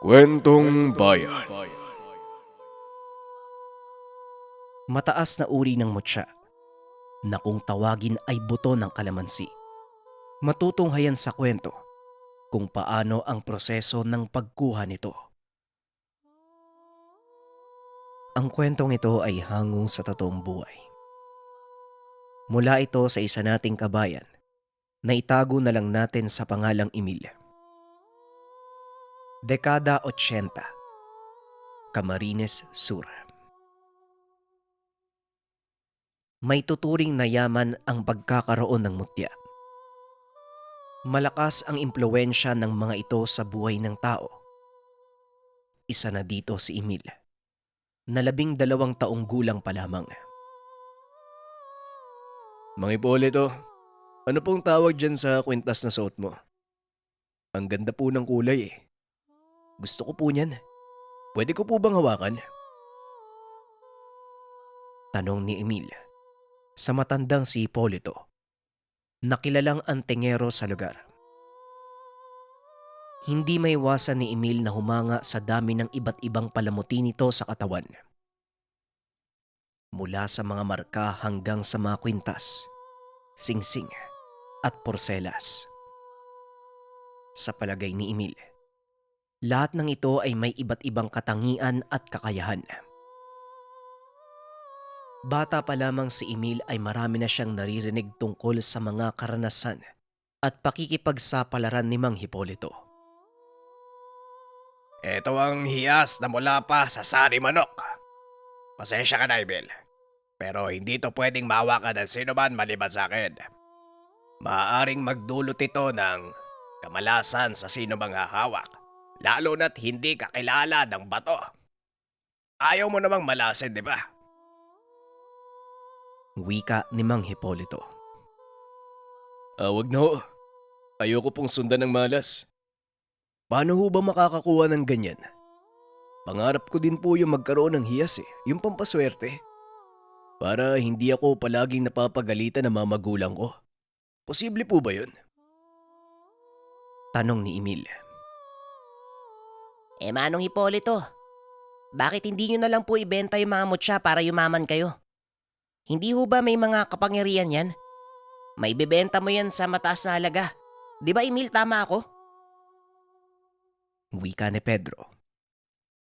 Kwentong Bayan. Mataas na uri ng mutya na kung tawagin ay buto ng kalamansi. Matutunghayan sa kwento kung paano ang proseso ng pagkuha nito. Ang kwentong ito ay hango sa totoong buhay. Mula ito sa isa nating kabayan na itago na lang natin sa pangalang Emil. Dekada 80, Camarines Sur. May tuturing na yaman ang pagkakaroon ng mutya. Malakas ang impluwensya ng mga ito sa buhay ng tao. Isa na dito si Emil, na 12 taong gulang pa lamang. Mga Ipolito, ano pong tawag dyan sa kwintas na suot mo? Ang ganda po ng kulay eh. Gusto ko po niyan. Pwede ko po bang hawakan? Tanong ni Emil sa matandang si Hipolito, na kilalang antingero sa lugar. Hindi maiwasan ni Emil na humanga sa dami ng iba't ibang palamuti nito sa katawan. Mula sa mga marka hanggang sa mga kwintas, singsing at porselas. Sa palagay ni Emil, lahat ng ito ay may iba't ibang katangian at kakayahan. Bata pa lamang si Emil ay marami na siyang naririnig tungkol sa mga karanasan at pakikipagsapalaran ni Mang Hipolito. Ito ang hiyas na mula pa sa sari manok. Pasensya ka na, Emil. Pero hindi to pwedeng mahawakan ng sino man maliban sa akin. Maaaring magdulot ito ng kamalasan sa sino mang hahawak. Lalo na't hindi kakilala ng bato. Ayaw mo namang malasin, di ba? Wika ni Mang Hipolito. Wag na ho. Ayoko pong sundan ng malas. Paano ho ba makakakuha ng ganyan? Pangarap ko din po yung magkaroon ng hiyas yung pampaswerte. Para hindi ako palaging napapagalitan ng mga magulang ko. Posible po ba yun? Tanong ni Emil. Manong Hipolito, bakit hindi nyo na lang po ibenta yung mga mutya para yumaman kayo? Hindi ho ba may mga kapangyarihan yan? May bibenta mo yan sa mataas na halaga. Di ba Emil, tama ako? Wika ni Pedro,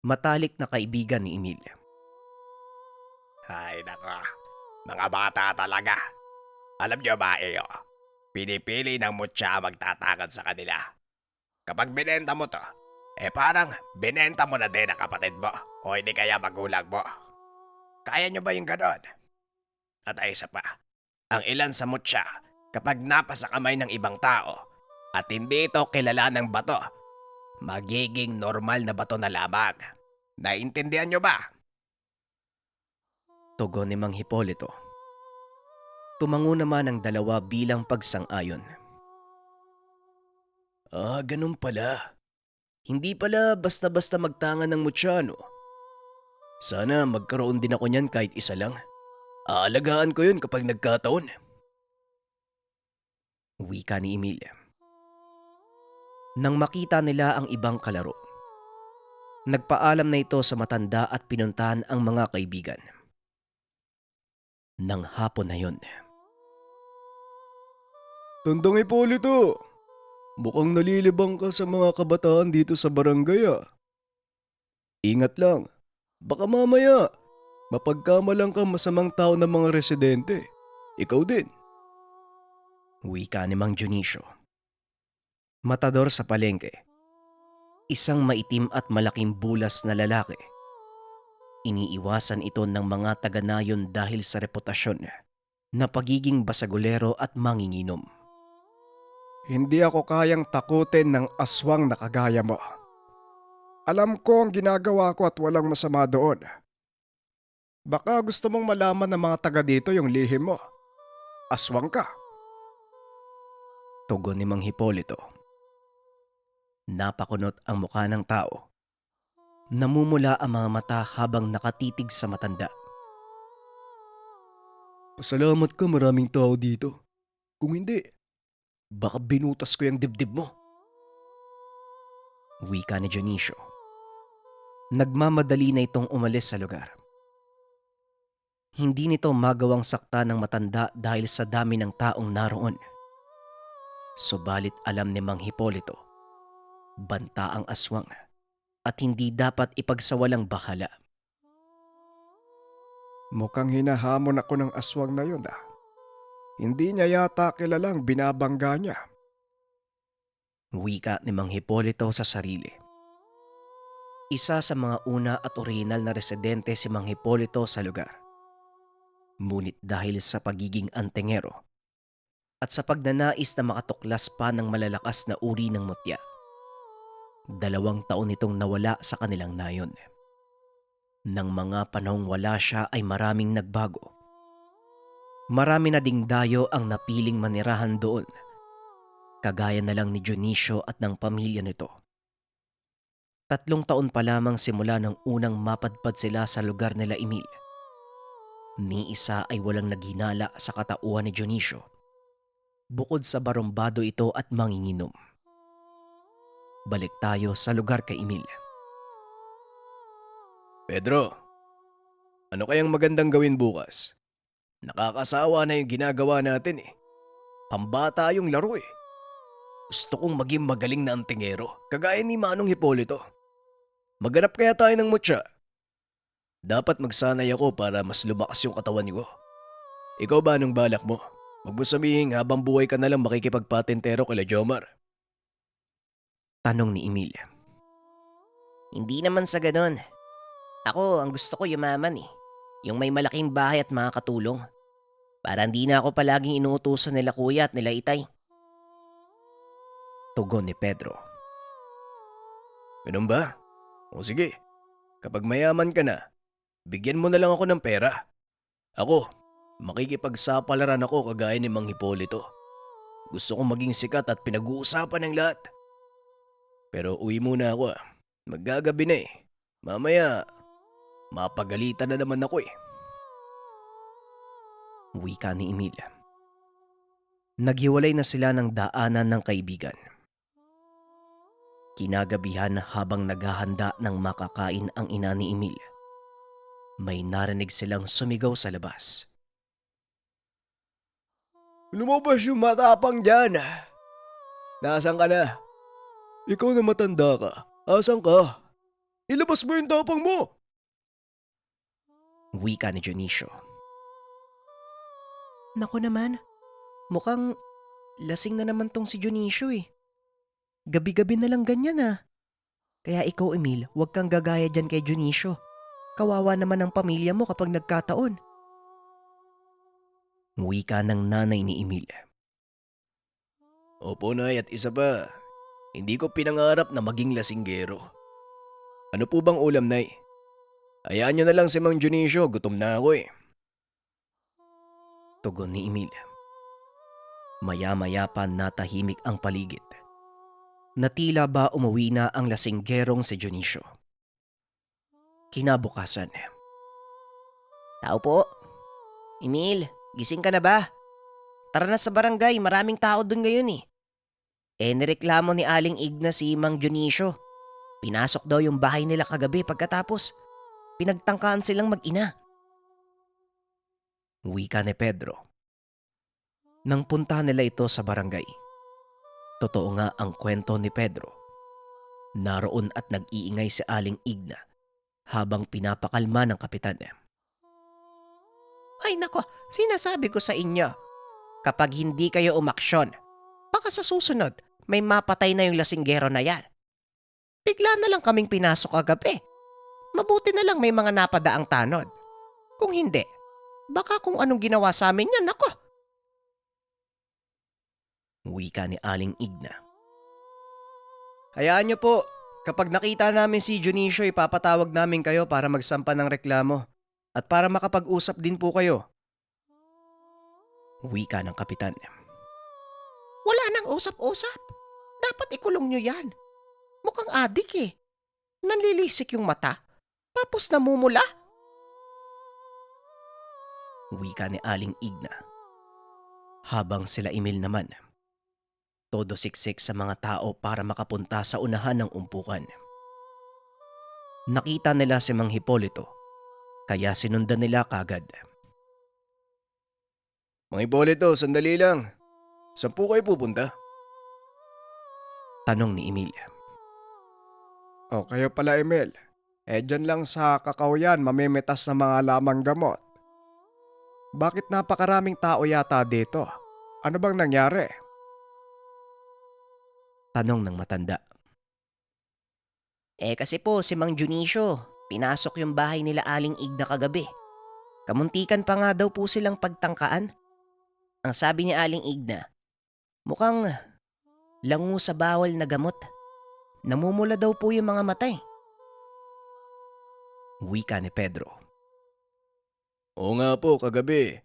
matalik na kaibigan ni Emil. Ay naka, mga bata talaga. Alam niyo ba pinipili ng mutya magtatakan sa kanila. Kapag binenta mo to, parang binenta mo na din ang kapatid mo o hindi kaya magulang mo. Kaya niyo ba yung ganon? At ay isa pa, ang ilan sa mutya kapag napasa kamay ng ibang tao at hindi ito kilala ng bato, magiging normal na bato na lamang. Naintindihan niyo ba? Tugon ni Mang Hipolito. Tumango naman ang dalawa bilang pagsang-ayon. Ganun pala. Hindi pala basta-basta magtangan ng mutya, no? Sana magkaroon din ako niyan kahit isa lang. Aalagaan ko yun kapag nagkataon. Wika ni Emil. Nang makita nila ang ibang kalaro, nagpaalam na ito sa matanda at pinuntahan ang mga kaibigan. Nang hapon na yun. Tandang Ipolito, mukhang nalilibang ka sa mga kabataan dito sa barangay Ingat lang, baka mamaya mapagkamalang ka masamang tao ng mga residente. Ikaw din. Wika ni Mang Dionisio. Matador sa palengke. Isang maitim at malaking bulas na lalaki. Iniiwasan ito ng mga taga-nayon dahil sa reputasyon na pagiging basagulero at manginginom. Hindi ako kayang takutin ng aswang na kagaya mo. Alam ko ang ginagawa ko at walang masama doon. Baka gusto mong malaman ng mga taga dito yung lihim mo. Aswang ka. Tugon ni Mang Hipolito. Napakunot ang mukha ng tao. Namumula ang mga mata habang nakatitig sa matanda. Pasalamat ka, maraming tao dito. Kung hindi, baka binutas ko yung dibdib mo. Wika ni Dionisio. Nagmamadali na itong umalis sa lugar. Hindi nito magawang sakta ng matanda dahil sa dami ng taong naroon. Subalit alam ni Mang Hipolito, banta ang aswang at hindi dapat ipagsawalang bahala. Mukhang hinahamon ako ng aswang na yun. Hindi niya yata kilalang binabangga niya. Wika ni Mang Hipolito sa sarili. Isa sa mga una at orihinal na residente si Mang Hipolito sa lugar. Ngunit dahil sa pagiging antengero at sa pagnanais na makatuklas pa ng malalakas na uri ng mutya, 2 taon itong nawala sa kanilang nayon. Nang mga panahong wala siya ay maraming nagbago. Marami na ding dayo ang napiling manirahan doon, kagaya na lang ni Dionisio at ng pamilya nito. 3 taon pa lamang simula ng unang mapadpad sila sa lugar nila Emil. Ni isa ay walang naghinala sa katauhan ni Dionisio, bukod sa barumbado ito at manginginom. Balik tayo sa lugar kay Emil. Pedro, ano kayang magandang gawin bukas? Nakakasawa na yung ginagawa natin eh. Pambata yung laro eh. Gusto kong maging magaling na antingero, kagaya ni Manong Hipolito. Maghanap kaya tayo ng mutya. Dapat magsanay ako para mas lumakas yung katawan ko. Ikaw ba anong balak mo? Huwag mo sabihin habang buhay ka na lang makikipagpatentero kay Jomar. Tanong ni Emil. Hindi naman sa ganon. Ako, ang gusto ko yumaman eh. Yung may malaking bahay at mga katulong. Para hindi na ako palaging inuutusan nila kuya at nila itay. Tugon ni Pedro. Ganun ba? O sige, kapag mayaman ka na, bigyan mo na lang ako ng pera. Ako, makikipagsapalaran ako kagaya ni Mang Hipolito. Gusto kong maging sikat at pinag-uusapan ng lahat. Pero uwi muna ako ah. Maggagabi na eh. Mamaya, mapagalitan na naman ako eh. Wika ni Emil. Naghiwalay na sila ng daanan ng kaibigan. Kinagabihan habang naghahanda ng makakain ang ina ni Emil, may narinig silang sumigaw sa labas. Lumabas yung matapang dyan. Nasaan ka na? Ikaw na matanda ka. Asan ka? Ilabas mo yung tapang mo. Wika ni Dionisio. Naku naman, mukhang lasing na naman tong si Dionisio eh. Gabi-gabi na lang ganyan ah. Kaya ikaw Emil, huwag kang gagaya dyan kay Dionisio. Kawawa naman ang pamilya mo kapag nagkataon. Wika ng nanay ni Emil. Opo nay, at isa pa, hindi ko pinangarap na maging lasinggero. Ano po bang ulam nay? Hayaan nyo na lang si Mang Dionisio, gutom na ako eh. Tugon ni Emil. Maya-maya pa natahimik ang paligid. Na tila ba umuwi na ang lasinggerong si Dionisio. Kinabukasan. Tao po. Emil, gising ka na ba? Tara na sa barangay, maraming tao dun ngayon eh. Nireklamo ni Aling Igna si Mang Dionisio. Pinasok daw yung bahay nila kagabi pagkatapos. Pinagtangkaan silang mag-ina. Wika ni Pedro. Nang puntahan nila ito sa barangay, totoo nga ang kwento ni Pedro. Naroon at nag-iingay si Aling Igna habang pinapakalma ng kapitan. Ay nako, sinasabi ko sa inyo. Kapag hindi kayo umaksyon, baka sa susunod may mapatay na yung lasinggero na yan. Bigla na lang kaming pinasok kagabi. Mabuti na lang may mga napadaang tanod. Kung hindi, baka kung anong ginawa sa amin yan, nako. Wika ni Aling Igna. Hayaan niyo po, kapag nakita namin si Dionisio ipapatawag namin kayo para magsampa ng reklamo at para makapag-usap din po kayo. Wika ng kapitan. Wala nang usap-usap. Dapat ikulong nyo yan. Mukhang adik eh. Nanlilisik yung mata. Tapos namumula. Wika ni Aling Igna. Habang sila Emil naman, todo siksik sa mga tao para makapunta sa unahan ng umpukan. Nakita nila si Mang Hipolito, kaya sinundan nila kagad. Mang Hipolito, sandali lang. Saan po kayo pupunta? Tanong ni Emil. O kayo pala, Emil. Dyan lang sa Kakahuyan mamimitas ng mga lamang gamot. Bakit napakaraming tao yata dito? Ano bang nangyari? Tanong ng matanda. Kasi po si Mang Dionisio, pinasok yung bahay nila Aling Igna kagabi. Kamuntikan pa nga daw po silang pagtangkaan. Ang sabi ni Aling Igna, mukhang lango sa bawal na gamot. Namumula daw po yung mga matay. Wika ni Pedro. Oo nga po, kagabi.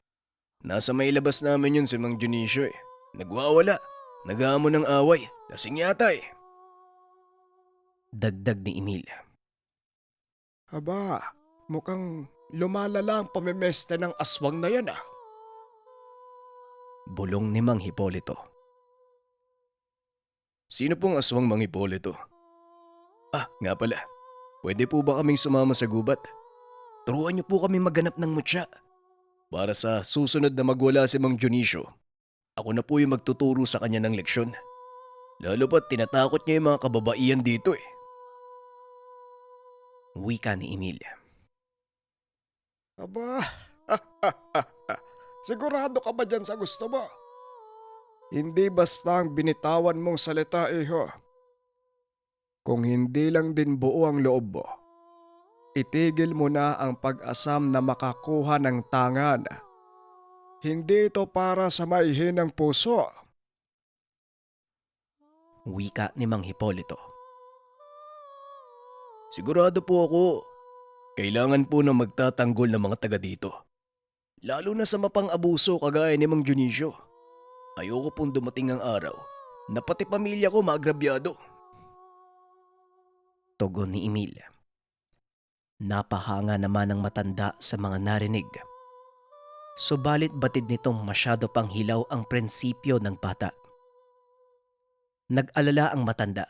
Nasa may labas namin yun si Mang Dionisio eh. Nagwawala. Naghamon ng away. Lasing yata eh. Dagdag ni Emil. Aba, mukhang lumalala ang pamimeste ng aswang na yan ah. Bulong ni Mang Hipolito. Sino pong aswang Mang Hipolito? Ah, nga pala. Pwede po ba kaming sumama sa gubat? Turuan niyo po kami maghanap ng mutya. Para sa susunod na magwala si Mang Dionisio, ako na po yung magtuturo sa kanya ng leksyon. Lalo pa't tinatakot niya yung mga kababaihan dito eh. Wika ni Emil. Aba, sigurado ka ba dyan sa gusto mo? Hindi basta ang binitawan mong salita, iho. Kung hindi lang din buo ang loob mo, itigil mo na ang pag-asam na makakuha ng tangan. Hindi ito para sa maihinang puso. Wika ni Mang Hipolito. Sigurado po ako, kailangan po na magtatanggol ng mga taga dito. Lalo na sa mapang-abuso kagaya ni Mang Dionisio. Ayoko pong dumating ang araw na pati pamilya ko maagrabyado. Tugon ni Emil. Napahanga naman ang matanda sa mga narinig. Subalit batid nitong masyado pang hilaw ang prinsipyo ng bata. Nag-alala ang matanda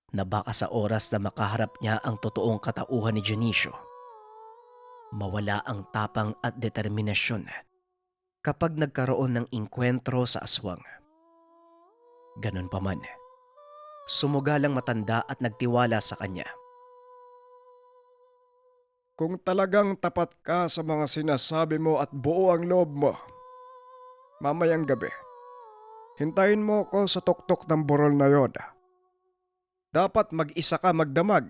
na baka sa oras na makaharap niya ang totoong katauhan ni Dionisio, mawala ang tapang at determinasyon kapag nagkaroon ng inkwentro sa aswang. Ganon pa man, sumugal ang matanda at nagtiwala sa kanya. Kung talagang tapat ka sa mga sinasabi mo at buo ang loob mo, mamayang gabi, hintayin mo ko sa tuktok ng burol na yon. Dapat mag-isa ka magdamag.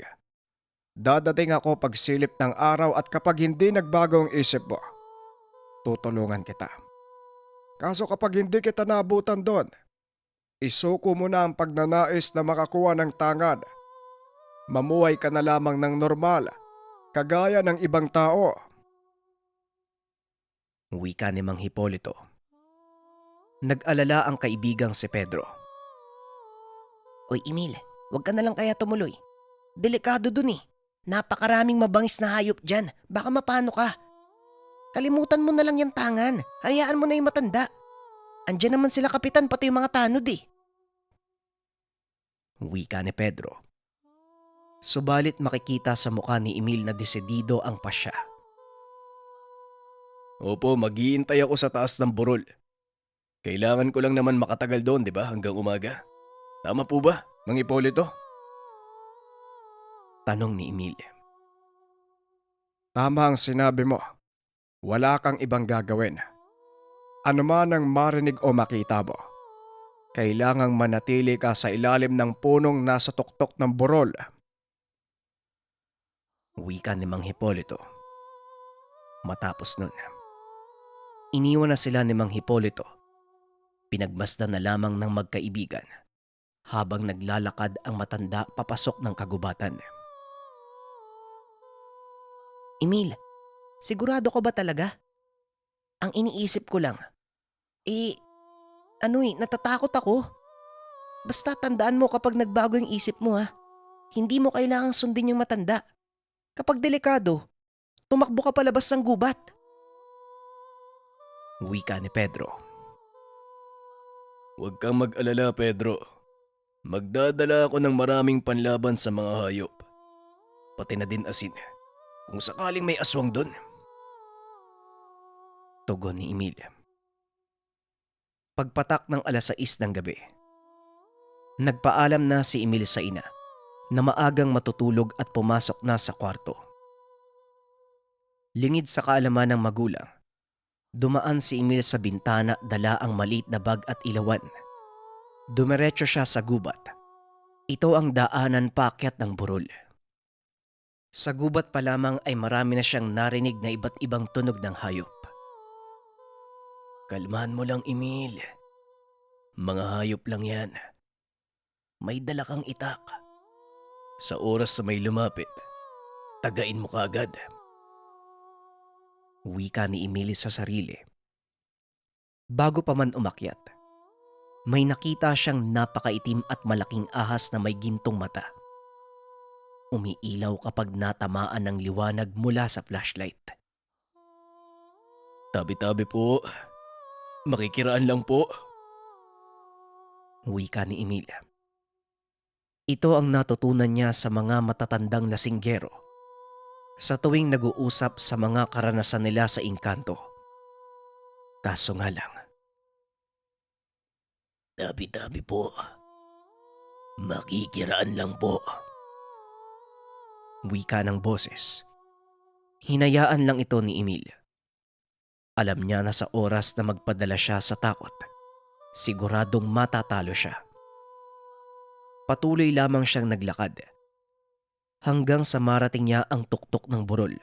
Dadating ako pagsilip ng araw at kapag hindi nagbago ang isip mo, tutulungan kita. Kaso kapag hindi kita naabutan doon, isuko mo na ang pagnanais na makakuha ng tangan. Mamuhay ka na lamang ng normal, kagaya ng ibang tao. Wika ni Mang Hipolito. Nag-alala ang kaibigang si Pedro. Oy Emil, wag ka na lang kaya tumuloy. Delikado dun eh. Napakaraming mabangis na hayop dyan. Baka mapano ka. Kalimutan mo na lang yung tangan. Hayaan mo na yung matanda. Andyan naman sila kapitan pati yung mga tanod eh. Wika ni Pedro. Subalit makikita sa mukha ni Emil na desidido ang pasya. Opo, maghihintay ako sa taas ng burol. Kailangan ko lang naman makatagal doon, di ba, hanggang umaga? Tama po ba, Mang Hipolito? Tanong ni Emil. Tama ang sinabi mo. Wala kang ibang gagawin. Ano man ang marinig o makita mo, kailangang manatili ka sa ilalim ng punong nasa tuktok ng burol. Wika ni Mang Hipolito. Matapos nun, iniwan na sila ni Mang Hipolito. Pinagmasdan na lamang ng magkaibigan habang naglalakad ang matanda papasok ng kagubatan. Emil, sigurado ka ba talaga? Ang iniisip ko lang, natatakot ako. Basta tandaan mo kapag nagbago yung isip mo ha. Hindi mo kailangang sundin yung matanda. Kapag delikado, tumakbo ka palabas ng gubat. Wika ni Pedro. Huwag kang mag-alala, Pedro. Magdadala ako ng maraming panlaban sa mga hayop. pati na din asin. Kung sakaling may aswang doon. Tugon ni Emil. Pagpatak ng 6:00 ng gabi, nagpaalam na si Emil sa ina na maagang matutulog at pumasok na sa kwarto. Lingid sa kaalaman ng magulang, dumaan si Emil sa bintana, dala ang maliit na bag at ilawan. Dumiretso siya sa gubat. Ito ang daanan paakyat ng burol. Sa gubat pa lamang ay marami na siyang narinig na iba't ibang tunog ng hayop. Kalmahan mo lang, Emil. Mga hayop lang yan. May dala kang itak. Sa oras na may lumapit, tagain mo kaagad. Wika ni Emil sa sarili. Bago pa man umakyat, may nakita siyang napakaitim at malaking ahas na may gintong mata. Umiilaw kapag natamaan ng liwanag mula sa flashlight. Tabi-tabi po. Makikiraan lang po. Wika ni Emil. Ito ang natutunan niya sa mga matatandang lasinggero sa tuwing nag-uusap sa mga karanasan nila sa engkanto. Kaso nga lang, tabi-tabi po. Makikiraan lang po. Wika ng boses. Hinayaan lang ito ni Emil. Alam niya na sa oras na magpadala siya sa takot, siguradong matatalo siya. Patuloy lamang siyang naglakad hanggang sa marating niya ang tuktok ng burol,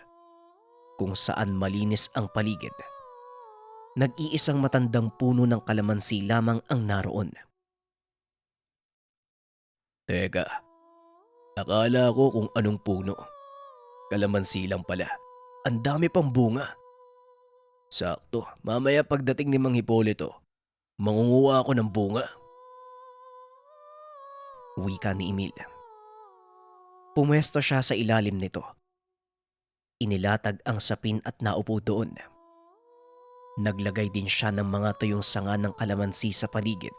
kung saan malinis ang paligid. Nag-iisang matandang puno ng kalamansi lamang ang naroon. Teka, akala ko kung anong puno. Kalamansi lang pala. Ang dami pang bunga. Sakto, mamaya pagdating ni Mang Hipolito, mangunguha ako ng bunga. Wika ni Emil. Pumwesto siya sa ilalim nito. Inilatag ang sapin at naupo doon. Naglagay din siya ng mga tuyong sanga ng kalamansi sa paligid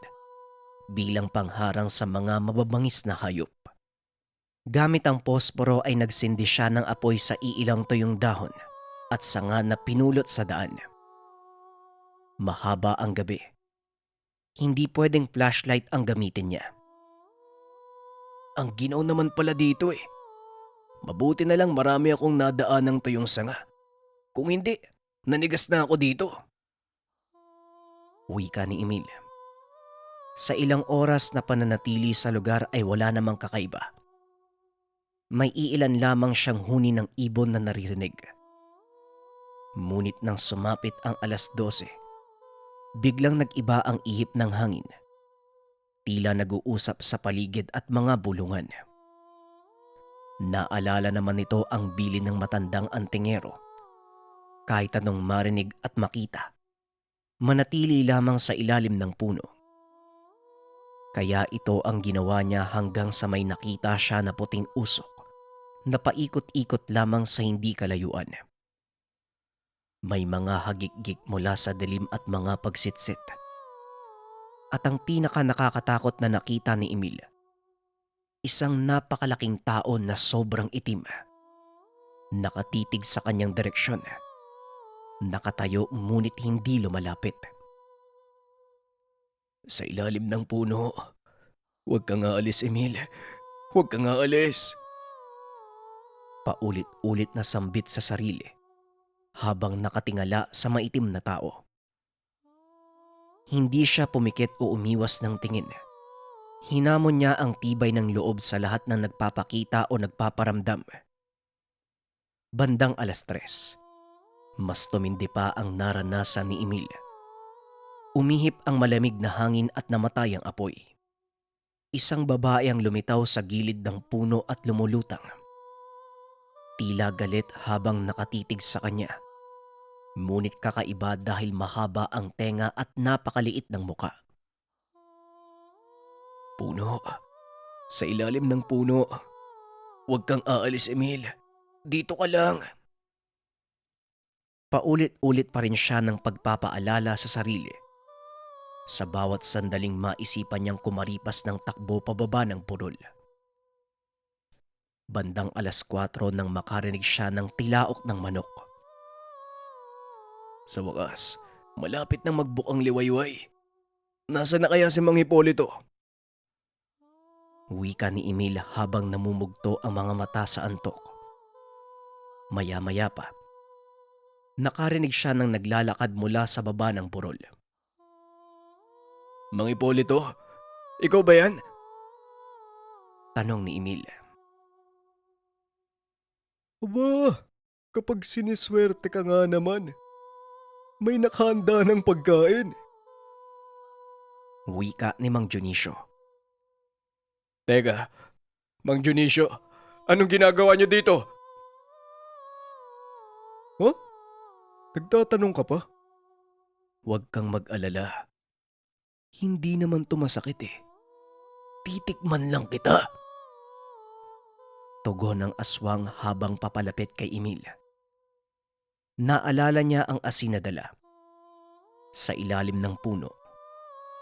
bilang pangharang sa mga mababangis na hayop. Gamit ang posporo ay nagsindi siya ng apoy sa iilang tuyong dahon at sanga na pinulot sa daan. Mahaba ang gabi. Hindi pwedeng flashlight ang gamitin niya. Ang ginaw naman pala dito eh. Mabuti na lang marami akong nadaan ng tuyong sanga. Kung hindi, nanigas na ako dito. Wika ni Emil. Sa ilang oras na pananatili sa lugar ay wala namang kakaiba. May iilan lamang siyang huni ng ibon na naririnig. Ngunit nang sumapit ang 12:00, biglang nag-iba ang ihip ng hangin. Tila nag-uusap sa paligid at mga bulungan. Naalala naman nito ang bilin ng matandang antingero. Kahit anong marinig at makita, manatili lamang sa ilalim ng puno. Kaya ito ang ginawa niya hanggang sa may nakita siya na puting usok na paikot-ikot lamang sa hindi kalayuan. May mga hagik-gik mula sa dilim at mga pagsitsit. At ang pinaka nakakatakot na nakita ni Emil, isang napakalaking tao na sobrang itim. Nakatitig sa kanyang direksyon. Nakatayo ngunit hindi lumalapit. Sa ilalim ng puno. Huwag kang aalis, Emil. Huwag kang aalis. Paulit-ulit na sambit sa sarili habang nakatingala sa maitim na tao. Hindi siya pumikit o umiwas ng tingin. Hinamon niya ang tibay ng loob sa lahat ng nagpapakita o nagpaparamdam. Bandang 3:00, mas tumindi pa ang naranasan ni Emil. Umihip ang malamig na hangin at namatay ang apoy. Isang babae ang lumitaw sa gilid ng puno at lumulutang. Tila galit habang nakatitig sa kanya. Ngunit kakaiba dahil mahaba ang tenga at napakaliit ng muka. Puno. Sa ilalim ng puno. Huwag kang aalis, Emil. Dito ka lang. Paulit-ulit pa rin siya ng pagpapaalala sa sarili. Sa bawat sandaling maisipan niyang kumaripas ng takbo pababa ng purol. Bandang 4:00 nang makarinig siya ng tilaok ng manok. Sa wakas, malapit nang magbukang liwayway. Nasaan na kaya si Mang Hipolito? Wika ni Emil habang namumugto ang mga mata sa antok. Maya-maya pa, nakarinig siya ng naglalakad mula sa baba ng burol. Mang Hipolito, ikaw ba yan? Tanong ni Emil. Aba, kapag siniswerte ka nga naman, may nakahanda ng pagkain. Wika ni Mang Dionisio. Teka, Mang Dionisio, anong ginagawa niyo dito? Huh? Nagtatanong ka pa? Huwag kang mag-alala. Hindi naman to masakit eh. Titikman lang kita. Tugon ng aswang habang papalapit kay Emil. Naalala niya ang asin na dala. Sa ilalim ng puno.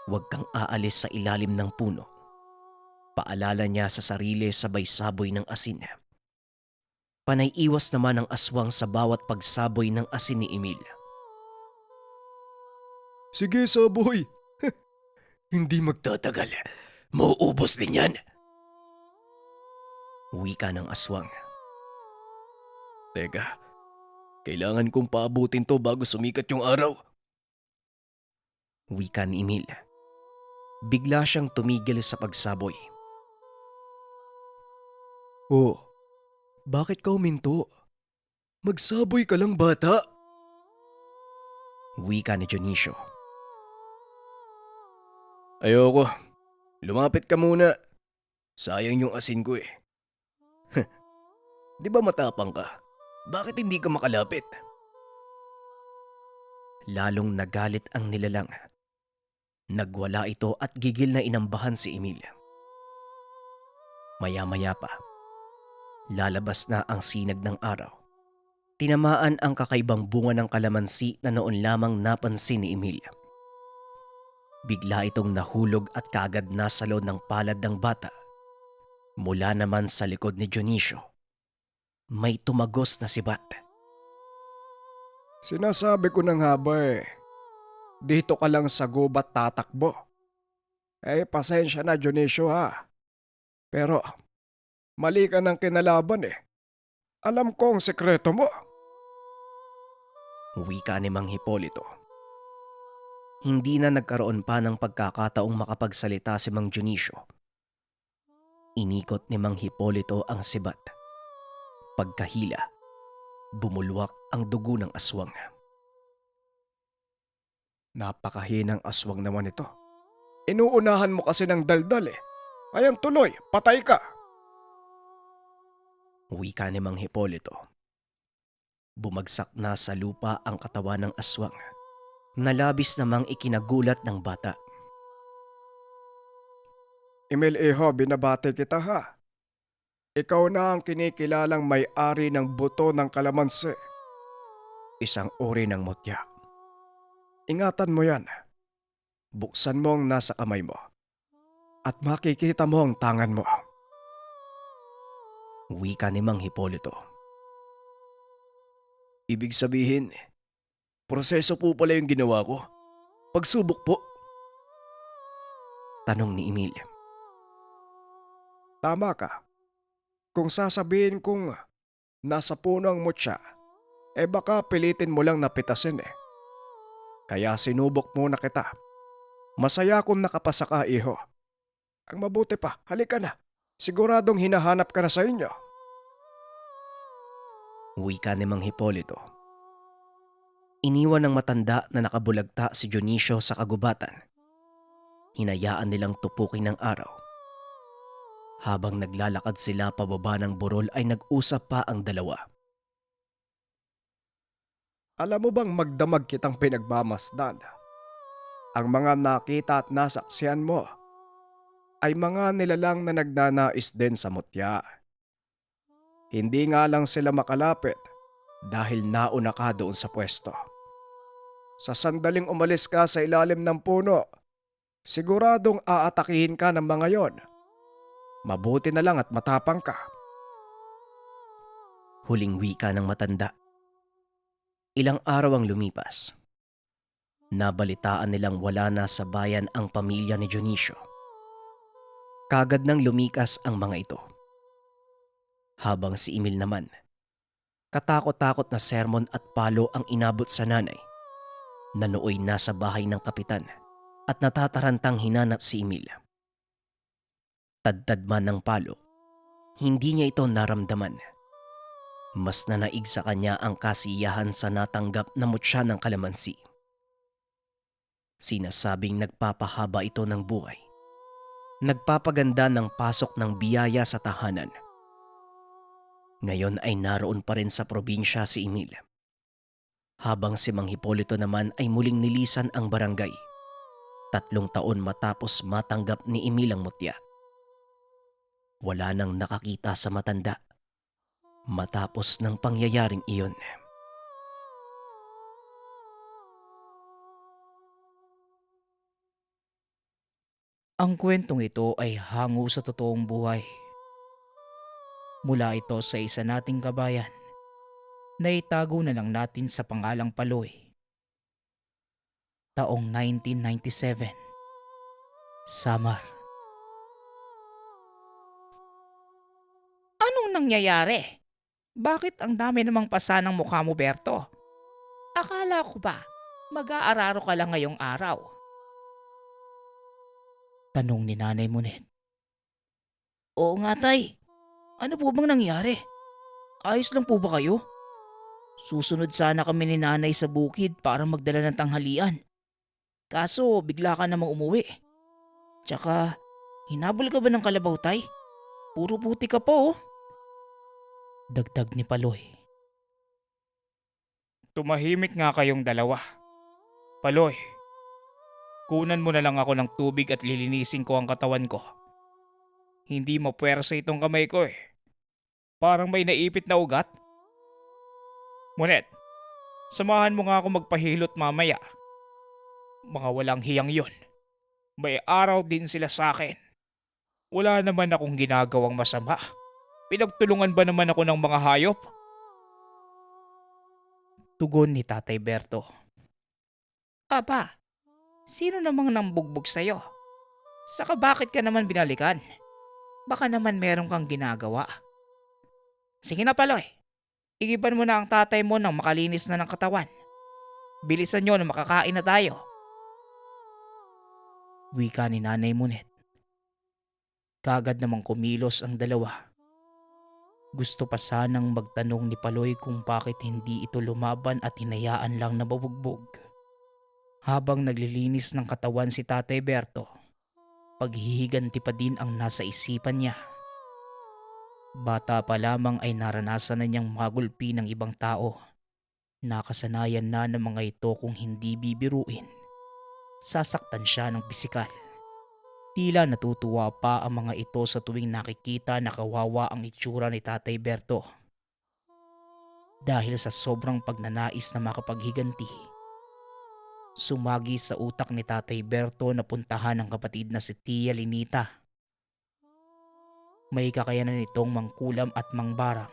Huwag kang aalis sa ilalim ng puno. Paalala niya sa sarili sabay saboy ng asin. Panay-iwas naman ang aswang sa bawat pagsaboy ng asin ni Emil. Sige, saboy. Hindi Tatagal, mauubos din yan. Wika ng aswang. Teka, kailangan kong paabutin to bago sumikat yung araw. Wika ni Emil. Bigla siyang tumigil sa pagsaboy. Oh, bakit ka huminto? Magsaboy ka lang, bata. Wika ni Dionisio. Ayoko. Lumapit ka muna. Sayang yung asin ko eh. Di ba matapang ka? Bakit hindi ka makalapit? Lalong nagalit ang nilalang. Nagwala ito at gigil na inambahan si Emil. Maya-maya pa, lalabas na ang sinag ng araw. Tinamaan ang kakaibang bunga ng kalamansi na noon lamang napansin ni Emil. Bigla itong nahulog at kaagad nasalo ng palad ng bata. Mula naman sa likod ni Dionisio, may tumagos na sibat. Sinasabi ko na nga ba eh. Dito ka lang sa gubat tatakbo. Pasensya na, Dionisio ha. Pero mali ka ng kinalaban eh. Alam ko ang sekreto mo. Wika ni Mang Hipolito. Hindi na nagkaroon pa ng pagkakataong makapagsalita si Mang Dionisio. Inikot ni Mang Hipolito ang sibat. Pagkahila, bumulwak ang dugo ng aswang. Napakahinang aswang naman ito. Inuunahan mo kasi ng daldal eh. Ayan tuloy, patay ka. Wika ni Mang Hipolito. Bumagsak na sa lupa ang katawan ng aswang. Nalabis namang ikinagulat ng bata. Emil Iho, binabati kita ha. Ikaw na ang kinikilalang may-ari ng buto ng kalamansi. Isang uri ng mutya. Ingatan mo yan. Buksan mo ang nasa kamay mo. At makikita mo ang tangan mo. Wika ni Mang Hipolito. Ibig sabihin, proseso po pala yung ginawa ko. Pagsubok po. Tanong ni Emil. Tama ka. Kung sasabihin kong nasa puno ang mutya, baka pilitin mo lang napitasin eh. Kaya sinubok muna kita. Masaya akong nakapasa ka, Iho. Ang mabuti pa, halika na. Siguradong hinahanap ka na sa inyo. Wika ni Mang Hipolito. Iniwan ng matanda na nakabulagta si Dionisio sa kagubatan. Hinayaan nilang tupukin ng araw. Habang naglalakad sila pababa ng burol ay nag-usap pa ang dalawa. Alam mo bang magdamag kitang pinagmamasdan? Ang mga nakita at nasaksihan mo ay mga nilalang na nagnanais din sa mutya. Hindi nga lang sila makalapit dahil nauna ka doon sa pwesto. Sa sandaling umalis ka sa ilalim ng puno, siguradong aatakihin ka ng mga yon. Mabuti na lang at matapang ka. Huling wika ng matanda. Ilang araw ang lumipas. Nabalitaan nilang wala na sa bayan ang pamilya ni Dionisio. Kagad nang lumikas ang mga ito. Habang si Emil naman, katakot-takot na sermon at palo ang inabot sa nanay na nooy nasa bahay ng kapitan at natatarantang hinanap si Emil. Tadtad man ng palo, hindi niya ito naramdaman. Mas nanaig sa kanya ang kasiyahan sa natanggap na mutya ng kalamansi. Sinasabing nagpapahaba ito ng buhay. Nagpapaganda ng pasok ng biyaya sa tahanan. Ngayon ay naroon pa rin sa probinsya si Emil. Habang si Mang Hipolito naman ay muling nilisan ang barangay. 3 taon matapos matanggap ni Emil ang mutya. Wala nang nakakita sa matanda matapos ng pangyayaring iyon. Ang kwentong ito ay hango sa totoong buhay. Mula ito sa isa nating kabayan na itago na lang natin sa pangalang Paloy. Taong 1997. Samar. Anong nangyayari? Bakit ang dami namang pasa ng mukha mo, Berto? Akala ko ba mag-aararo ka lang ngayong araw? Tanong ni Nanay Monet. Oo nga, Tay. Ano po bang nangyari? Ayos lang po ba kayo? Susunod sana kami ni Nanay sa bukid para magdala ng tanghalian. Kaso bigla ka namang umuwi. Tsaka, hinabol ka ba ng kalabaw, Tay? Puro puti ka po, oh. Dagdag ni Paloy. Tumahimik nga kayong dalawa. Paloy, kunan mo na lang ako ng tubig at lilinisin ko ang katawan ko. Hindi mapuwersa itong kamay ko eh. Parang may naipit na ugat. Monet, samahan mo nga ako magpahilot mamaya. Mga walang hiyang yun. May araw din sila sa akin. Wala naman akong ginagawang masama. Pinagtulungan ba naman ako ng mga hayop? Tugon ni Tatay Berto. Aba, sino namang nambugbog sa'yo? Saka bakit ka naman binalikan? Baka naman meron kang ginagawa. Sige na, Paloy. Igiban mo na ang tatay mo ng makalinis na ng katawan. Bilisan nyo na makakain na tayo. Wika ni Nanay Monet. Kagad namang kumilos ang dalawa. Gusto pa sanang magtanong ni Paloy kung bakit hindi ito lumaban at hinayaan lang na mabugbog. Habang naglilinis ng katawan si Tatay Berto, paghihiganti pa din ang nasa isipan niya. Bata pa lamang ay naranasan na niyang magulpi ng ibang tao. Nakasanayan na ng mga ito kung hindi bibiruin. Sasaktan siya ng pisikal. Tila natutuwa pa ang mga ito sa tuwing nakikita na kawawa ang itsura ni Tatay Berto. Dahil sa sobrang pagnanais na makapaghiganti, sumagi sa utak ni Tatay Berto na puntahan ang kapatid na si Tia Linita. May kakayanan nitong mangkulam at mangbarang.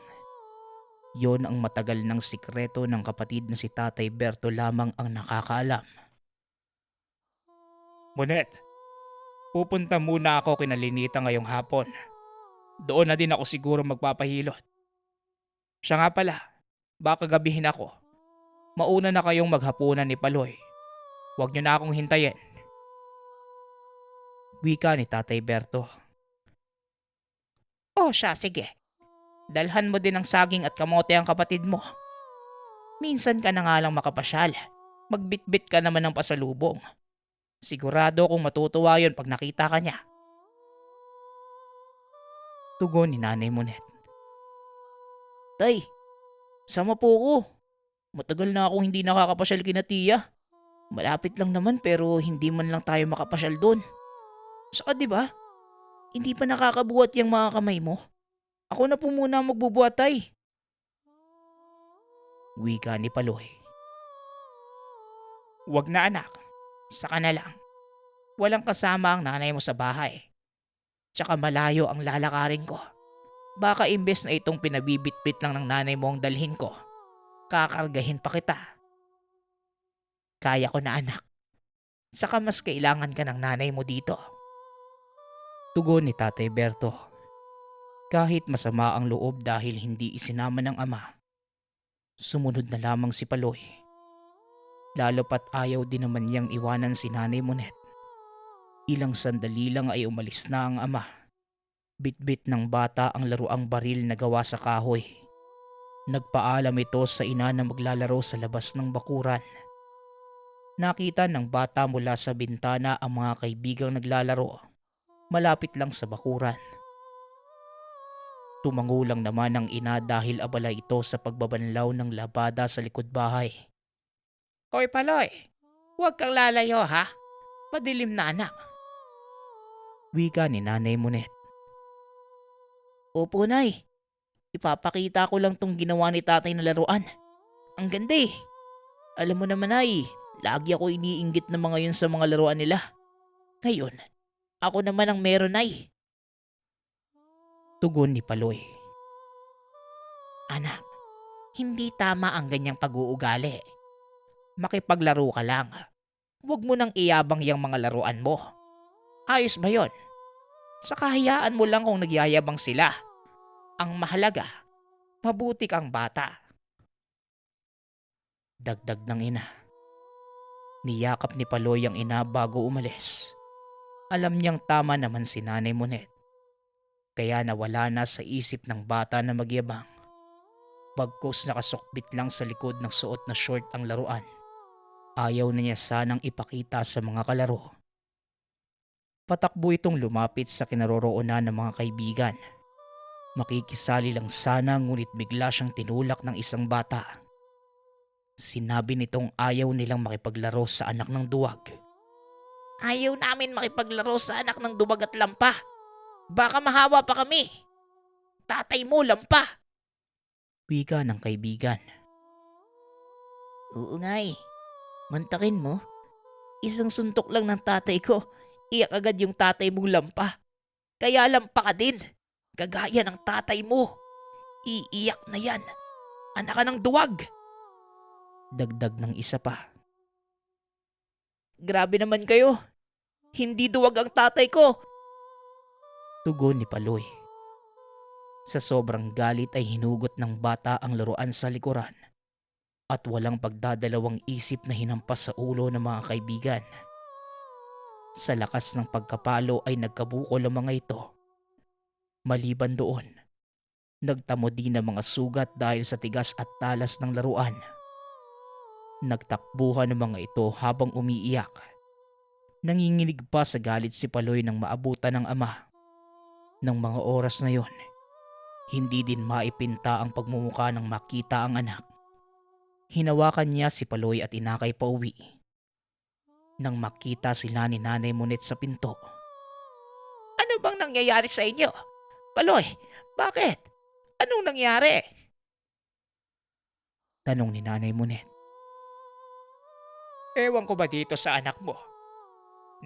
Yon ang matagal ng sikreto ng kapatid na si Tatay Berto lamang ang nakakaalam. Monet, pupunta muna ako kina Linita ngayong hapon. Doon na din ako siguro magpapahilot. Siya nga pala, baka gabihin ako. Mauna na kayong maghapunan ni Paloy. Huwag niyo na akong hintayin. Wika ni Tatay Berto. Oh siya, sige. Dalhan mo din ng saging at kamote ang kapatid mo. Minsan ka na nga lang makapasyal. Magbitbit ka naman ng pasalubong. Sigurado kung matutuwa yun pag nakita ka niya. Tugon ni Nanay Monet. Tay, sama po ko. Matagal na akong hindi nakakapasyal kina Tia. Malapit lang naman pero hindi man lang tayo makapasyal doon. Saka diba, hindi pa nakakabuhat yung mga kamay mo. Ako na po muna magbubuhat, Tay. Wika ni Paloy. Wag na anak, saka na lang. Walang kasama ang nanay mo sa bahay. Tsaka malayo ang lalakarin ko. Baka imbes na itong pinabibitbit lang ng nanay mo ang dalhin ko, kakargahin pa kita. Kaya ko na anak. Saka mas kailangan ka ng nanay mo dito. Tugon ni Tatay Berto. Kahit masama ang loob dahil hindi isinama ng ama, sumunod na lamang si Paloy. Lalo pat ayaw din naman niyang iwanan si Nanay Monet. Ilang sandali lang ay umalis na ang ama. Bitbit ng bata ang laruang baril na gawa sa kahoy. Nagpaalam ito sa ina na maglalaro sa labas ng bakuran. Nakita ng bata mula sa bintana ang mga kaibigang naglalaro. Malapit lang sa bakuran. Tumango lang naman ang ina dahil abala ito sa pagbabanlaw ng labada sa likod bahay. Hoy Paloy, huwag kang lalayo ha. Madilim na anak. Wika ni Nanay Monet. Opo nay, ipapakita ko lang tong ginawa ni tatay na laruan. Ang ganda eh. Alam mo naman ay, lagi ako iniinggit ng mga yun sa mga laruan nila. Ngayon, ako naman ang meron ay. Tugon ni Paloy. Anak, hindi tama ang ganyang pag-uugali. Makipaglaro ka lang. Huwag mo nang iyabang yung mga laruan mo. Ayos ba yon? Sa kahayaan mo lang kung nagyayabang sila. Ang mahalaga, mabuti kang bata. Dagdag ng ina. Niyakap ni Paloy ang ina bago umalis. Alam niyang tama naman si Nanay Monet. Kaya nawala na sa isip ng bata na magyabang. Bagkus nakasukbit lang sa likod ng suot na short ang laruan. Ayaw na niya sanang ipakita sa mga kalaro. Patakbo itong lumapit sa kinaroroonan ng mga kaibigan. Makikisali lang sana ngunit bigla siyang tinulak ng isang bata. Sinabi nitong ayaw nilang makipaglaro sa anak ng duwag. Ayaw namin makipaglaro sa anak ng duwag at lampa. Baka mahawa pa kami. Tatay mo lampa. Wika ng kaibigan. Oo nga eh. Mantakin mo. Isang suntok lang ng tatay ko. Iyak agad yung tatay mong lampa. Kaya lampa ka din. Kagaya ng tatay mo. Iiyak na yan. Anak ka ng duwag. Dagdag ng isa pa. Grabe naman kayo. Hindi duwag ang tatay ko. Tugon ni Paloy. Sa sobrang galit ay hinugot ng bata ang laruan sa likuran at walang pagdadalawang isip na hinampas sa ulo ng mga kaibigan. Sa lakas ng pagkapalo ay nagkabukol ang mga ito. Maliban doon, nagtamo din ng mga sugat dahil sa tigas at talas ng laruan. Nagtakbuhan ng mga ito habang umiiyak. Nanginginig pa sa galit si Paloy nang maabutan ng ama. Nang mga oras na yon, hindi din maipinta ang pagmumukha ng makita ang anak. Hinawakan niya si Paloy at inakay pa uwi. Nang makita sila ni Nanay Monet sa pinto. Ano bang nangyayari sa inyo? Paloy, bakit? Anong nangyari? Tanong ni Nanay Monet. Ewan ko ba dito sa anak mo?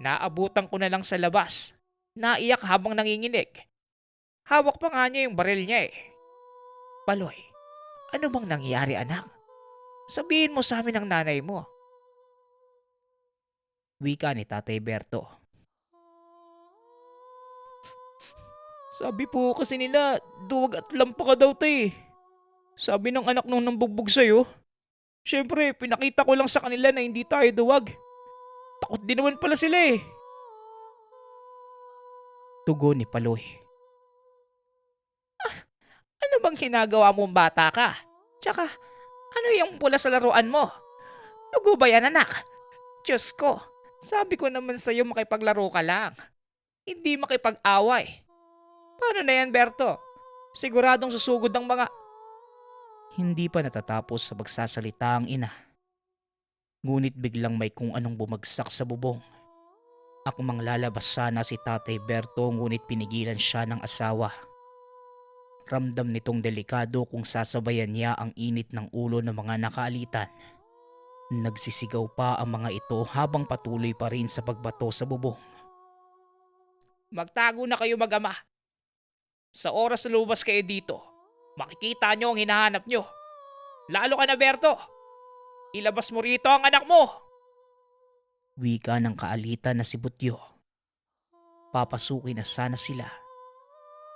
Naabutan ko na lang sa labas. Naiyak habang nanginginig. Hawak pa nga niya yung baril niya eh. Paloy, ano bang nangyayari anak? Sabihin mo sa amin ang nanay mo. Wika ni Tatay Berto. Sabi po kasi nila, duwag at lampa ka daw tay. Sabi ng anak nung nambugbog sa'yo. Siyempre, pinakita ko lang sa kanila na hindi tayo duwag. Takot din naman pala sila eh. Tugon ni Paloy. Ano bang ginagawa mong bata ka? Tsaka, ano yung pula sa laruan mo? Tugo ba yan anak? Diyos ko, sabi ko naman sa'yo makipaglaro ka lang. Hindi makipag-away. Paano na yan Berto? Siguradong susugod ang mga... Hindi pa natatapos sa magsasalita ang ina. Ngunit biglang may kung anong bumagsak sa bubong. Akmang lalabas sana si Tatay Berto ngunit pinigilan siya ng asawa. Ramdam nitong delikado kung sasabayan niya ang init ng ulo ng mga nakaalitan. Nagsisigaw pa ang mga ito habang patuloy pa rin sa pagbato sa bubong. Magtago na kayo mag-ama. Sa oras na lumabas kayo dito, makikita nyo ang hinahanap nyo. Lalo ka na, Berto. Ilabas mo rito ang anak mo! Wika ng kaalitan na si Butyo. Papasukin na sana sila.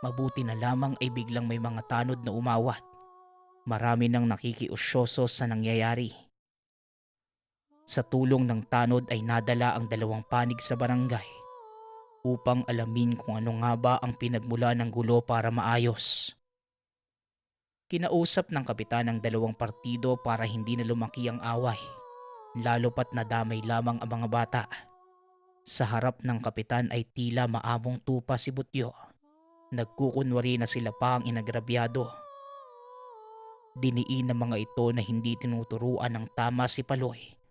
Mabuti na lamang ay biglang may mga tanod na umawat. Marami nang nakikiusyoso sa nangyayari. Sa tulong ng tanod ay nadala ang 2 panig sa barangay upang alamin kung ano nga ba ang pinagmula ng gulo para maayos. Kinausap ng kapitan ang 2 partido para hindi na lumaki ang away, lalo pat nadamay lamang ang mga bata. Sa harap ng kapitan ay tila maamong tupa si Butyo. Nagkukunwari na sila pa ang inagrabyado. Diniin ng mga ito na hindi tinuturuan ng tama si Paloy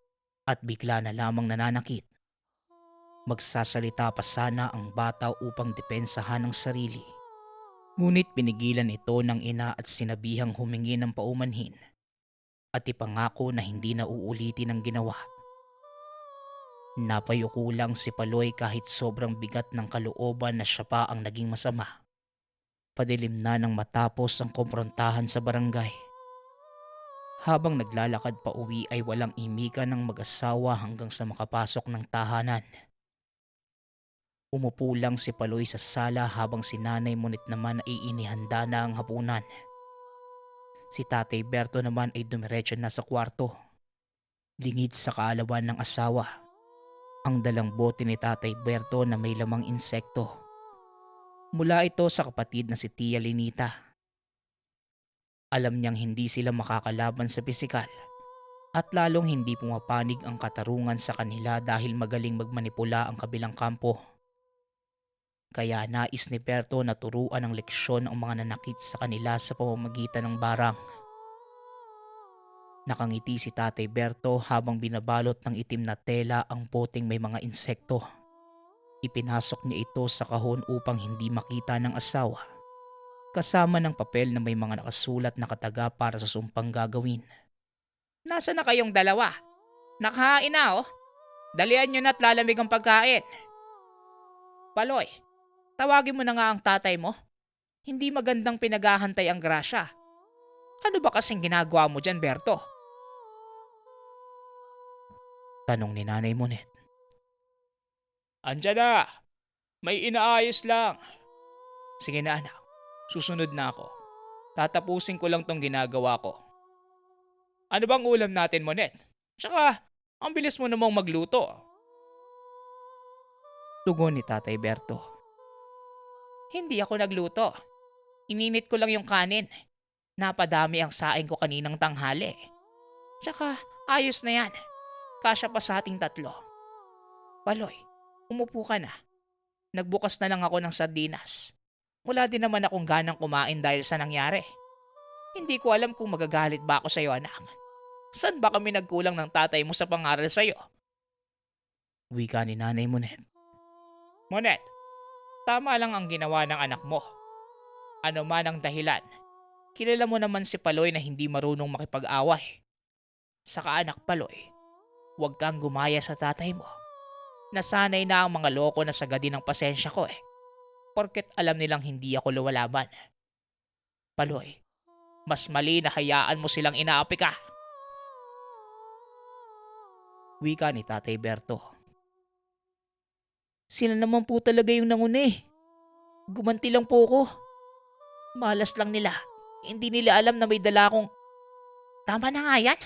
at bigla na lamang nananakit. Magsasalita pa sana ang bata upang depensahan ang sarili. Ngunit pinigilan ito ng ina at sinabihang humingi ng paumanhin at ipangako na hindi na uulitin ang ginawa. Napayuko lang si Paloy kahit sobrang bigat ng kalooban na siya pa ang naging masama. Padilim na nang matapos ang komprontahan sa barangay. Habang naglalakad pa uwi ay walang imika ng mag-asawa hanggang sa makapasok ng tahanan. Umupo lang si Paloy sa sala habang si Nanay Munit naman ay inihanda na ang hapunan. Si Tatay Berto naman ay dumiretso na sa kwarto. Lingid sa kaalawan ng asawa. Ang dalang bote ni Tatay Berto na may lamang insekto. Mula ito sa kapatid na si Tia Linita. Alam niyang hindi sila makakalaban sa pisikal at lalong hindi pumapanig ang katarungan sa kanila dahil magaling magmanipula ang kabilang kampo. Kaya nais ni Berto na turuan ng leksyon ang mga nanakit sa kanila sa pamamagitan ng barang. Nakangiti si Tatay Berto habang binabalot ng itim na tela ang poteng may mga insekto. Ipinasok niya ito sa kahon upang hindi makita ng asawa. Kasama ng papel na may mga nakasulat na kataga para sa sumpang gagawin. Nasa na kayong dalawa? Nakahain na oh. Dalian nyo na't lalamig ang pagkain. Paloy, tawagin mo na nga ang tatay mo. Hindi magandang pinaghahantay ang grasya. Ano ba kasing ginagawa mo dyan, Berto? Tanong ni Nanay Monet. Andyan na. May inaayos lang. Sige na anak, susunod na ako. Tatapusin ko lang tong ginagawa ko. Ano bang ulam natin, Monet? Tsaka, ang bilis mo namang magluto. Tugon ni Tatay Berto. Hindi ako nagluto. Ininit ko lang yung kanin. Napadami ang saing ko kaninang tanghali. Tsaka ayos na yan. Kasya pa sa ating 3. Paloy, umupo ka na. Nagbukas na lang ako ng sardinas. Wala din naman akong ganang kumain dahil sa nangyari. Hindi ko alam kung magagalit ba ako sa iyo, anak. Saan ba kami nagkulang ng tatay mo sa pangaral sa iyo? Wika ni Nanay Monet. Monet, tama lang ang ginawa ng anak mo. Ano man ang dahilan, kilala mo naman si Paloy na hindi marunong makipag-away. Saka anak Paloy, huwag kang gumaya sa tatay mo. Nasanay na ang mga loko na sagadin ng pasensya ko porket alam nilang hindi ako lumalaban. Paloy, mas mali na hayaan mo silang inaapi ka. Wika ni Tatay Berto. Sila naman po talaga yung nanguna Gumanti lang po ako. Malas lang nila. Hindi nila alam na may dala akong... Tama na nga yan.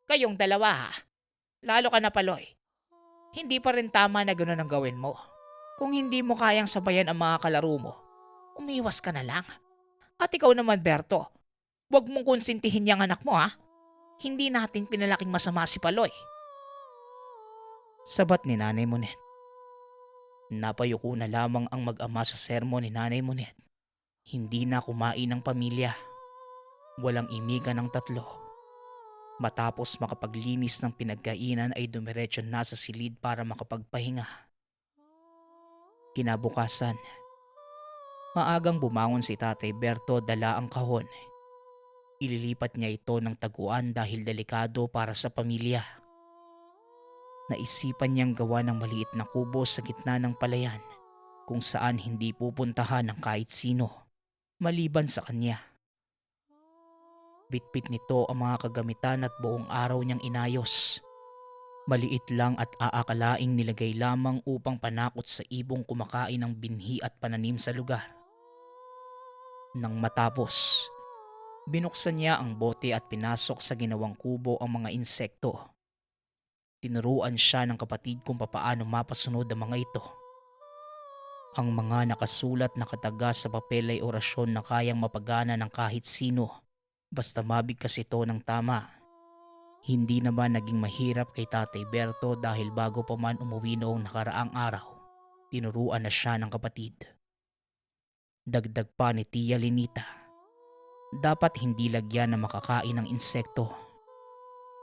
Kayong dalawa ha. Lalo ka na Paloy. Hindi pa rin tama na gano'n ang gawin mo. Kung hindi mo kayang sabayan ang mga kalaro mo, umiwas ka na lang. At ikaw naman Berto, huwag mong konsintihin yung anak mo ha. Hindi natin pinalaking masama si Paloy. Sabat ni Nanay Monet. Napayuko na lamang ang mag-ama sa sermon ni Nanay Monet. Hindi na kumain ng pamilya. Walang imiga ng 3. Matapos makapaglinis ng pinagkainan ay dumiretso na sa silid para makapagpahinga. Kinabukasan, maagang bumangon si Tatay Berto dala ang kahon. Ililipat niya ito ng taguan dahil delikado para sa pamilya. Naisipan niyang gawa ng maliit na kubo sa gitna ng palayan kung saan hindi pupuntahan ng kahit sino. maliban sa kanya. Bitbit nito ang mga kagamitan at buong araw niyang inayos. Maliit lang at aakalaing nilagay lamang upang panakot sa ibong kumakain ng binhi at pananim sa lugar. Nang matapos, binuksan niya ang bote at pinasok sa ginawang kubo ang mga insekto. Tinuruan siya ng kapatid kung papaano mapasunod ang mga ito. Ang mga nakasulat na kataga sa papel ay orasyon na kayang mapagana ng kahit sino basta mabigkas ito ng tama. Hindi naman naging mahirap kay Tatay Berto dahil bago pa man umuwi noong nakaraang araw, tinuruan na siya ng kapatid. Dagdag pa ni Tia Lenita, dapat hindi lagyan na makakain ng insekto.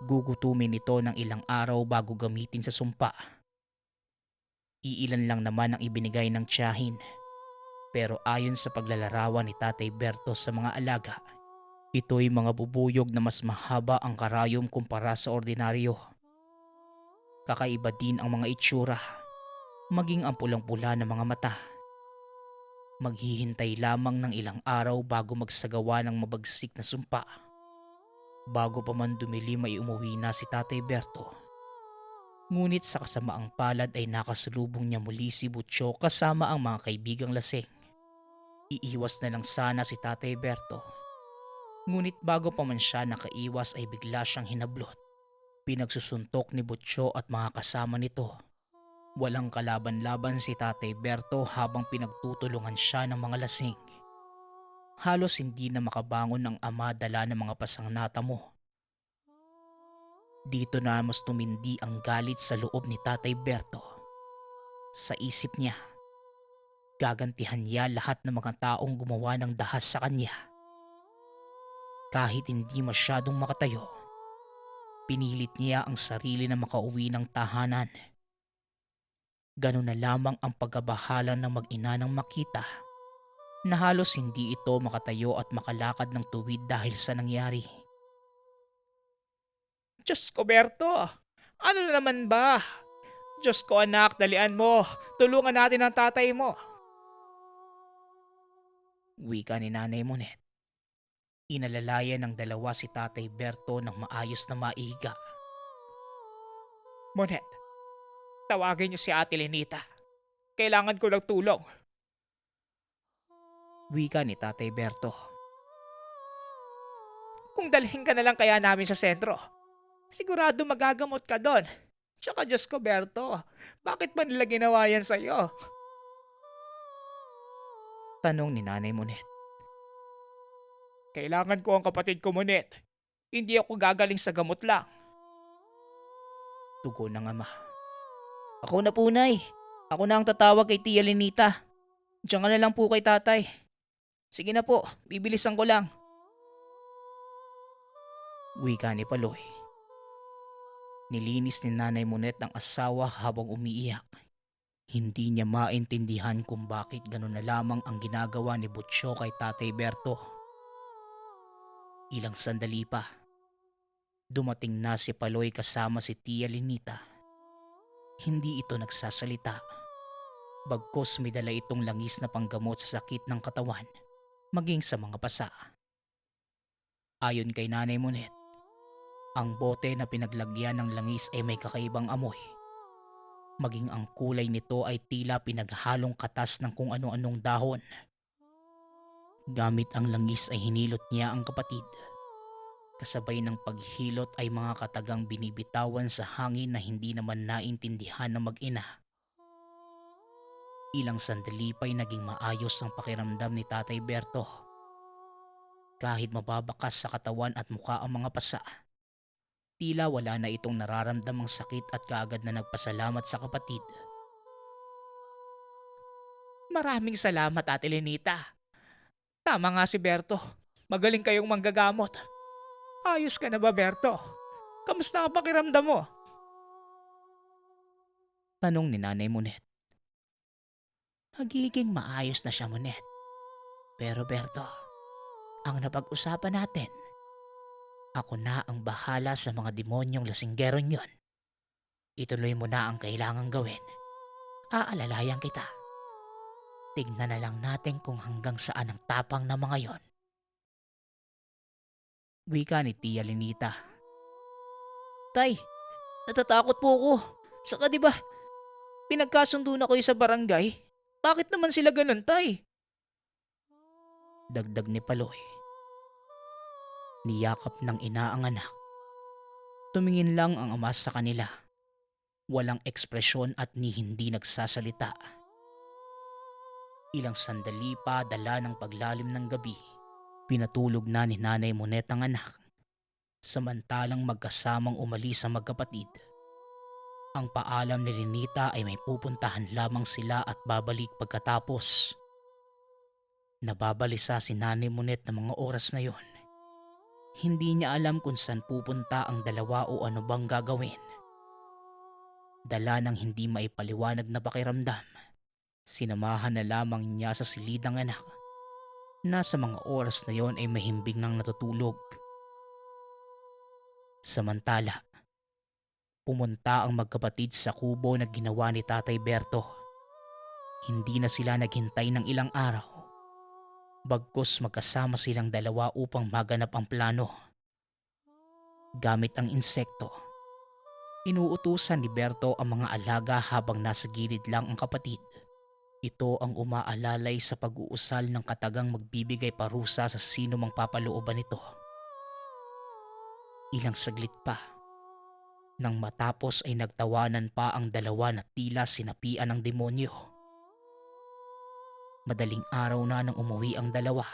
Gugutumin ito ng ilang araw bago gamitin sa sumpa. Iilan lang naman ang ibinigay ng tiyahin. Pero ayon sa paglalarawan ni Tatay Berto sa mga alaga, ito'y mga bubuyog na mas mahaba ang karayom kumpara sa ordinaryo. Kakaiba din ang mga itsura, maging ang pulang-pula ng mga mata. Maghihintay lamang ng ilang araw bago magsagawa ng mabagsik na sumpa. Bago pa man dumilim ay umuwi na si Tatay Berto. Ngunit sa kasamaang palad ay nakasalubong niya muli si Butcho kasama ang mga kaibigang lasing. Iiwas na lang sana si Tatay Berto. Ngunit bago pa man siya nakaiwas ay bigla siyang hinablot. Pinagsusuntok ni Butcho at mga kasama nito. Walang kalaban-laban si Tatay Berto habang pinagtutulungan siya ng mga lasing. Halos hindi na makabangon ang ama dala ng mga pasangnata mo. Dito na mas tumindi ang galit sa loob ni Tatay Berto. Sa isip niya, gagantihan niya lahat ng mga taong gumawa ng dahas sa kanya. Kahit hindi masyadong makatayo, pinilit niya ang sarili na makauwi ng tahanan. Ganun na lamang ang pagkabahala ng mag-ina ng makita na halos hindi ito makatayo at makalakad ng tuwid dahil sa nangyari. Diyos ko, Berto! Ano na naman ba? Diyos ko, anak, dalian mo. Tulungan natin ang tatay mo. Wika ni Nanay Monet. Inalalayan ng dalawa si Tatay Berto ng maayos na maiga. Monet, tawagin niyo si Ate Lenita. Kailangan ko ng tulong. Wika ni Tatay Berto. Kung dalhin ka na lang kaya namin sa sentro, sigurado magagamot ka doon. Tsaka Diyos ko, Berto, bakit ba nila ginawa yan sa'yo? Tanong ni Nanay Monet. Kailangan ko ang kapatid ko, Monet. Hindi ako gagaling sa gamot lang. Tugon ng ama. Ako na po, Nay. Ako na ang tatawag kay Tia Lenita. Diyan ka na lang po kay tatay. Sige na po, bibilisan ko lang. Wika ni Paloy. Nilinis ni Nanay Monet ang asawa habang umiiyak. Hindi niya maintindihan kung bakit gano'n na lamang ang ginagawa ni Butcho kay Tatay Berto. Ilang sandali pa, dumating na si Paloy kasama si Tia Lenita. Hindi ito nagsasalita. Bagkus may dala itong langis na panggamot sa sakit ng katawan, maging sa mga pasa. Ayon kay Nanay Monet, ang bote na pinaglagyan ng langis ay may kakaibang amoy. Maging ang kulay nito ay tila pinaghalong katas ng kung ano-anong dahon. Gamit ang langis ay hinilot niya ang kapatid. Kasabay ng paghilot ay mga katagang binibitawan sa hangin na hindi naman naintindihan ng mag-ina. Ilang sandali pa'y naging maayos ang pakiramdam ni Tatay Berto. Kahit mababakas sa katawan at mukha ang mga pasa, tila wala na itong nararamdamang sakit at kaagad na nagpasalamat sa kapatid. Maraming salamat, Ate Lenita. Tama nga si Berto. Magaling kayong manggagamot. Ayos ka na ba, Berto? Kamusta ang pakiramdam mo? Tanong ni Nanay Monet. Magiging maayos na siya, Monet. Pero Berto, ang napag-usapan natin, ako na ang bahala sa mga demonyong lasinggeron yon. Ituloy mo na ang kailangang gawin. Aalalayan kita. Tignan na lang natin kung hanggang saan ang tapang ng mga yon. Wika ni Tia Lenita. Tay, natatakot po ako. Saka di ba, pinagkasundo na kayo sa barangay. Bakit naman sila ganun, Tay? Dagdag ni Paloy. Niyakap ng ina ang anak. Tumingin lang ang ama sa kanila. Walang ekspresyon at ni hindi nagsasalita. Ilang sandali pa dala ng paglalim ng gabi, pinatulog na ni Nanay Monet ang anak. Samantalang magkasamang umalis sa magkapatid. Ang paalam ni Lenita ay may pupuntahan lamang sila at babalik pagkatapos. Nababalisa si Nanay Monet ng mga oras na yon. Hindi niya alam kung saan pupunta ang dalawa o ano bang gagawin. Dala ng hindi maipaliwanag na pakiramdam, sinamahan na lamang niya sa silid ng anak. Nasa mga oras na yon ay mahimbing nang natutulog. Samantala, pumunta ang magkapatid sa kubo na ginawa ni Tatay Berto. Hindi na sila naghintay ng ilang araw. Bagkus magkasama silang dalawa upang maganap ang plano. Gamit ang insekto, inuutusan ni Berto ang mga alaga habang nasa gilid lang ang kapatid. Ito ang umaalalay sa pag-uusal ng katagang magbibigay parusa sa sino mang papalooban nito. Ilang saglit pa, nang matapos ay nagtawanan pa ang dalawa na tila sinapian ng demonyo. Madaling araw na nang umuwi ang dalawa.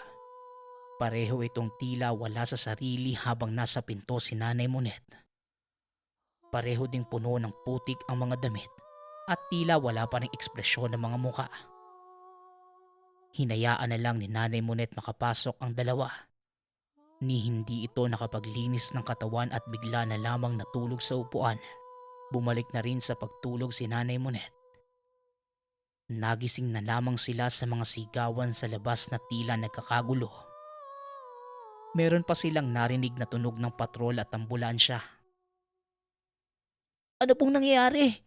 Pareho itong tila wala sa sarili habang nasa pinto si Nanay Monet. Pareho ding puno ng putik ang mga damit at tila wala pa ring ekspresyon ng mga muka. Hinayaan na lang ni Nanay Monet makapasok ang dalawa. Ni hindi ito nakapaglinis ng katawan at bigla na lamang natulog sa upuan. Bumalik na rin sa pagtulog si Nanay Monet. Nagising na lamang sila sa mga sigawan sa labas na tila nagkakagulo. Meron pa silang narinig na tunog ng patrol at ambulansya. Ano pong nangyayari?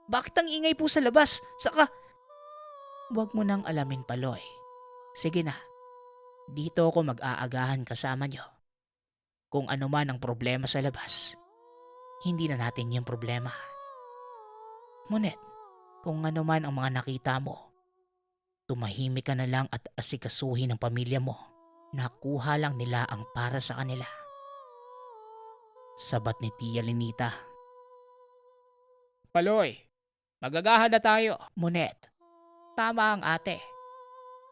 Bakit ang ingay po sa labas? Saka... Huwag mo nang alamin, Paloy. Sige na, dito ako mag-aagahan kasama nyo. Kung ano man ang problema sa labas, hindi na natin yung problema. Monet, kung ano man ang mga nakita mo, tumahimik ka na lang at asikasuhin ang pamilya mo. Nakuha lang nila ang para sa kanila. Sabat ni Tia Lenita. Paloy, magagahan na tayo. Monet, tama ang ate.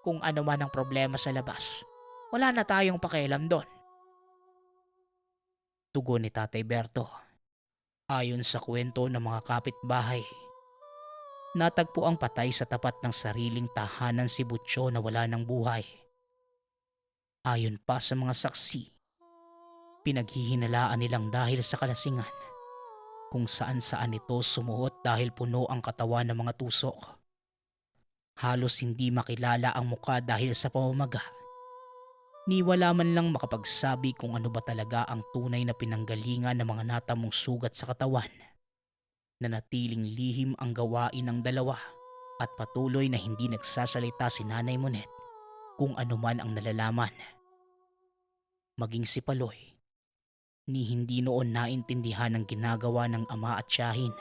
Kung ano man ang problema sa labas, wala na tayong pakialam doon. Tugon ni Tatay Berto. Ayon sa kwento ng mga kapitbahay, natagpo ang patay sa tapat ng sariling tahanan si Butcho na wala ng buhay. Ayon pa sa mga saksi, pinaghihinalaan nilang dahil sa kalasingan, kung saan-saan ito sumuot dahil puno ang katawan ng mga tusok. Halos hindi makilala ang muka dahil sa pamamaga. Ni wala man lang makapagsabi kung ano ba talaga ang tunay na pinanggalingan ng mga natamong sugat sa katawan. Nanatiling lihim ang gawain ng dalawa at patuloy na hindi nagsasalita si Nanay Monet kung ano man ang nalalaman. Maging si Paloy, ni hindi noon naintindihan ang ginagawa ng ama at tiyahin.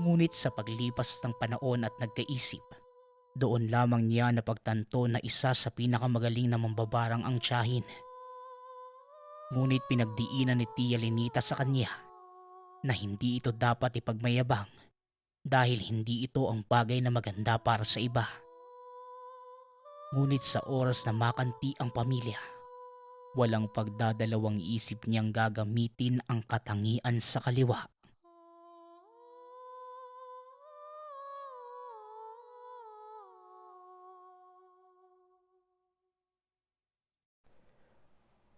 Ngunit sa paglipas ng panahon at nagkaisip, doon lamang niya napagtanto na isa sa pinakamagaling na mambabarang ang tiyahin. Ngunit pinagdiinan ni Tia Lenita sa kanya na hindi ito dapat ipagmayabang dahil hindi ito ang bagay na maganda para sa iba. Ngunit sa oras na makanti ang pamilya, walang pagdadalawang isip niyang gagamitin ang katangian sa kaliwa.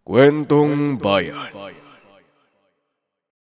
Kwentong Bayan.